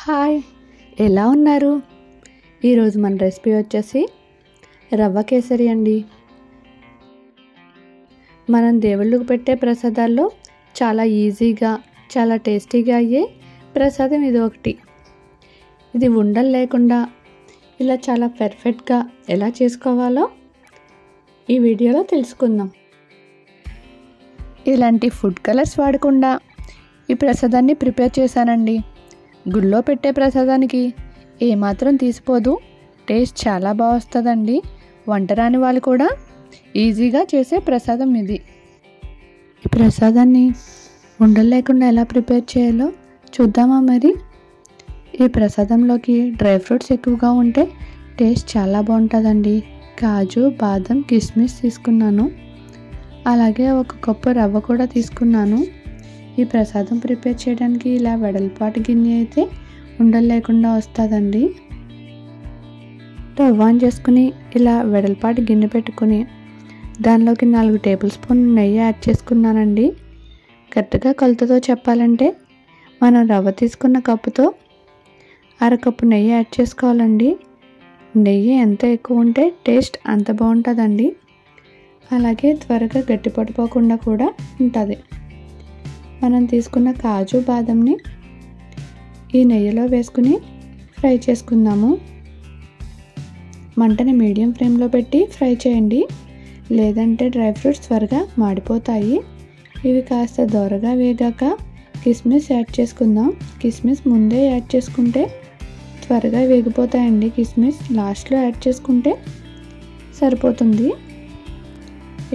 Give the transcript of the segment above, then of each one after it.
Hi, ఎలా ఉన్నారు? ఈరోజు మన రెసిపీ వచ్చేసి రవ్వ కేసరి అండి. మనం దేవుళ్ళకు పెట్టే ప్రసాదాల్లో చాలా ఈజీగా చాలా టేస్టీగా అయ్యే ప్రసాదం ఇది ఒకటి. ఇది ఉండలు లేకుండా ఇలా చాలా పర్ఫెక్ట్గా ఎలా చేసుకోవాలో ఈ వీడియోలో తెలుసుకుందాం. ఇలాంటి ఫుడ్ కలర్స్ వాడకుండా ఈ ప్రసాదాన్ని ప్రిపేర్ చేశానండి. గుళ్ళో పెట్టే ప్రసాదానికి ఏమాత్రం తీసిపోదు, టేస్ట్ చాలా బాగా వస్తుందండి. వంట రాని వాళ్ళు కూడా ఈజీగా చేసే ప్రసాదం ఇది. ఈ ప్రసాదాన్ని ఉండలు లేకుండా ఎలా ప్రిపేర్ చేయాలో చూద్దామా మరి? ఈ ప్రసాదంలోకి డ్రై ఫ్రూట్స్ ఎక్కువగా ఉంటే టేస్ట్ చాలా బాగుంటుందండి. కాజు, బాదం, కిస్మిస్ తీసుకున్నాను. అలాగే 1 కప్పు రవ్వ కూడా తీసుకున్నాను. ఈ ప్రసాదం ప్రిపేర్ చేయడానికి ఇలా వెడల్పాటి గిన్నె అయితే ఉండలు లేకుండా వస్తుందండి. స్టవ్ ఆన్ చేసుకుని ఇలా వెడల్పాటి గిన్నె పెట్టుకుని దానిలోకి 4 టేబుల్ స్పూన్ నెయ్యి యాడ్ చేసుకున్నానండి. కరెక్ట్గా కొలతతో చెప్పాలంటే మనం రవ్వ తీసుకున్న కప్పుతో 1/2 కప్పు నెయ్యి యాడ్ చేసుకోవాలండి. నెయ్యి ఎంత ఎక్కువ ఉంటే టేస్ట్ అంత బాగుంటుందండి. అలాగే త్వరగా గట్టి పడిపోకుండా కూడా ఉంటుంది. మనం తీసుకున్న కాజు, బాదంని ఈ నెయ్యిలో వేసుకుని ఫ్రై చేసుకుందాము. మంటని మీడియం ఫ్లేమ్లో పెట్టి ఫ్రై చేయండి, లేదంటే డ్రై ఫ్రూట్స్ త్వరగా మాడిపోతాయి. ఇవి కాస్త దోరగా వేగాక కిస్మిస్ యాడ్ చేసుకుందాం. కిస్మిస్ ముందే యాడ్ చేసుకుంటే త్వరగా వేగిపోతాయండి. కిస్మిస్ లాస్ట్లో యాడ్ చేసుకుంటే సరిపోతుంది.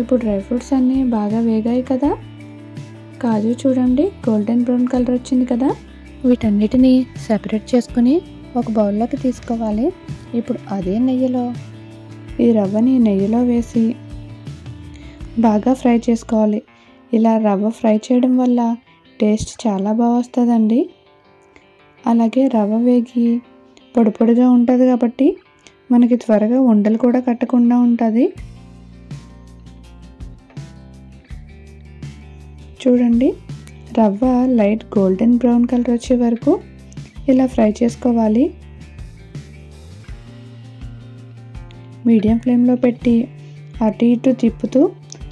ఇప్పుడు డ్రై ఫ్రూట్స్ అన్నీ బాగా వేగాయి కదా. కాజు చూడండి గోల్డెన్ బ్రౌన్ కలర్ వచ్చింది కదా. వీటన్నిటిని సెపరేట్ చేసుకుని ఒక బౌల్లోకి తీసుకోవాలి. ఇప్పుడు అదే నెయ్యిలో ఈ రవ్వని నెయ్యిలో వేసి బాగా ఫ్రై చేసుకోవాలి. ఇలా రవ్వ ఫ్రై చేయడం వల్ల టేస్ట్ చాలా బాగా వస్తుందండి. అలాగే రవ్వ వేగి పొడి పొడిగా ఉంటుంది కాబట్టి మనకి త్వరగా ఉండలు కూడా కట్టకుండా ఉంటుంది. చూడండి రవ్వ లైట్ గోల్డెన్ బ్రౌన్ కలర్ వచ్చే వరకు ఇలా ఫ్రై చేసుకోవాలి. మీడియం ఫ్లేమ్లో పెట్టి అటు ఇటు తిప్పుతూ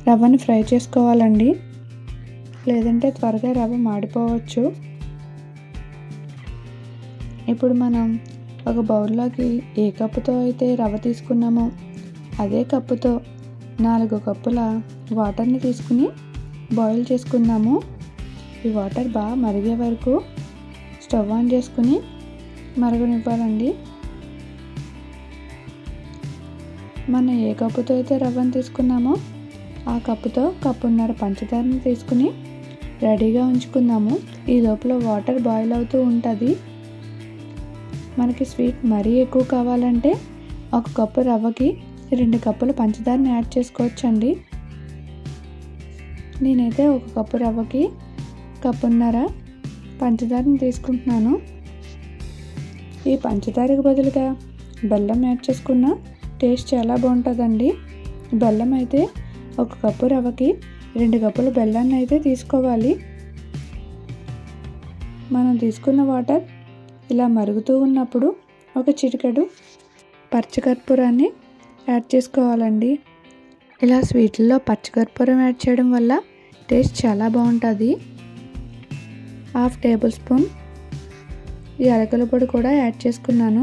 రవ్వని ఫ్రై చేసుకోవాలండి, లేదంటే త్వరగా రవ్వ మాడిపోవచ్చు. ఇప్పుడు మనం ఒక బౌల్లోకి ఏ కప్పుతో అయితే రవ్వ తీసుకున్నామో అదే కప్పుతో 4 కప్పుల వాటర్ని తీసుకుని బాయిల్ చేసుకుందాము. ఈ వాటర్ బాగా మరిగే వరకు స్టవ్ ఆన్ చేసుకుని మరగనివ్వాలండి. మనం ఏ కప్పుతో అయితే రవ్వను తీసుకున్నామో ఆ కప్పుతో 1.5 కప్పు పంచదారని తీసుకుని రెడీగా ఉంచుకుందాము. ఈ లోపల వాటర్ బాయిల్ అవుతూ ఉంటుంది. మనకి స్వీట్ మరీ ఎక్కువ కావాలంటే 1 కప్పు రవ్వకి 2 కప్పుల పంచదారని యాడ్ చేసుకోవచ్చండి. నేనైతే 1 కప్పు రవ్వకి 1.5 కప్పు పంచదారని తీసుకుంటున్నాను. ఈ పంచదారకు బదులుగా బెల్లం యాడ్ చేసుకున్న టేస్ట్ చాలా బాగుంటుందండి. బెల్లం అయితే 1 కప్పు రవ్వకి 2 కప్పుల బెల్లాన్ని అయితే తీసుకోవాలి. మనం తీసుకున్న వాటర్ ఇలా మరుగుతూ ఉన్నప్పుడు ఒక చిటికెడు పచ్చకర్పూరాన్ని యాడ్ చేసుకోవాలండి. ఇలా స్వీట్లలో పచ్చకర్పూరం యాడ్ చేయడం వల్ల టేస్ట్ చాలా బాగుంటుంది. 1/2 టేబుల్ స్పూన్ యాలకుల పొడి కూడా యాడ్ చేసుకున్నాను.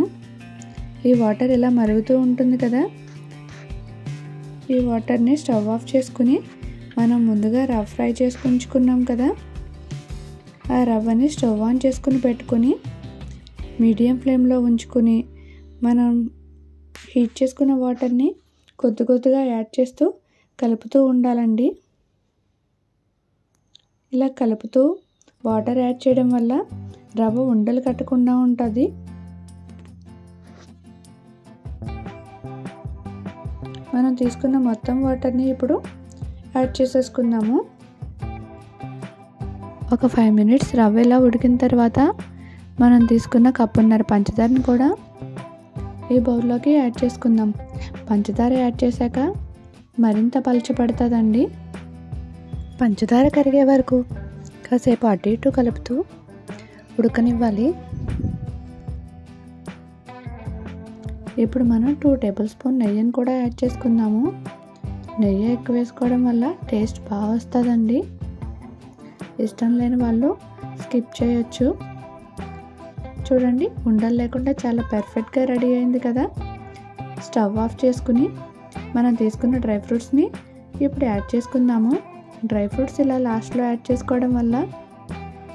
ఈ వాటర్ ఇలా మరుగుతూ ఉంటుంది కదా. ఈ వాటర్ని స్టవ్ ఆఫ్ చేసుకుని మనం ముందుగా రవ్వ ఫ్రై చేసుకుంటున్నాం కదా, ఆ రవ్వని స్టవ్ ఆన్ చేసుకుని పెట్టుకుని మీడియం ఫ్లేమ్లో ఉంచుకుని మనం హీట్ చేసుకున్న వాటర్ని కొద్ది కొద్దిగా యాడ్ చేస్తూ కలుపుతూ ఉండాలండి. ఇలా కలుపుతూ వాటర్ యాడ్ చేయడం వల్ల రవ్వ ఉండలు కట్టకుండా ఉంటుంది. మనం తీసుకున్న మొత్తం వాటర్ని ఇప్పుడు యాడ్ చేసేసుకుందాము. ఒక 5 మినిట్స్ రవ్వ ఇలా ఉడికిన తర్వాత మనం తీసుకున్న 1.5 కప్పు పంచదారని కూడా ఈ బౌల్లోకి యాడ్ చేసుకుందాం. పంచదార యాడ్ చేశాక మరింత పలచబడుతుందండి. పంచదార కరిగే వరకు కాసేపు అటు ఇటు కలుపుతూ ఉడకనివ్వాలి. ఇప్పుడు మనం 2 టేబుల్ స్పూన్ నెయ్యిని కూడా యాడ్ చేసుకుందాము. నెయ్యి ఎక్కువ వేసుకోవడం వల్ల టేస్ట్ బాగా వస్తుందండి. ఇష్టం లేని వాళ్ళు స్కిప్ చేయొచ్చు. చూడండి, ఉండలు లేకుండా చాలా పర్ఫెక్ట్గా రెడీ అయింది కదా. స్టవ్ ఆఫ్ చేసుకుని మనం తీసుకున్న డ్రై ఫ్రూట్స్ని ఇప్పుడు యాడ్ చేసుకుందాము. డ్రై ఫ్రూట్స్ ఇలా లాస్ట్లో యాడ్ చేసుకోవడం వల్ల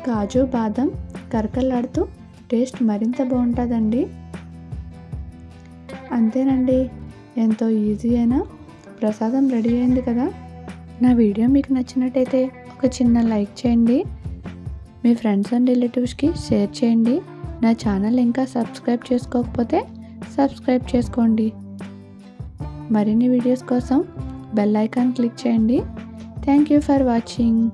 కాజు బాదం కరకలాడుతూ టేస్ట్ మరింత బాగుంటుందండి. అంతేనండి, ఎంతో ఈజీ అయినా ప్రసాదం రెడీ అయింది కదా. నా వీడియో మీకు నచ్చినట్టయితే ఒక చిన్న లైక్ చేయండి. మీ ఫ్రెండ్స్ అండ్ రిలేటివ్స్కి షేర్ చేయండి. నా ఛానల్ ఇంకా సబ్స్క్రైబ్ చేసుకోకపోతే సబ్స్క్రైబ్ చేసుకోండి. మరిన్ని వీడియోస్ కోసం బెల్ ఐకాన్ క్లిక్ చేయండి. Thank you for watching.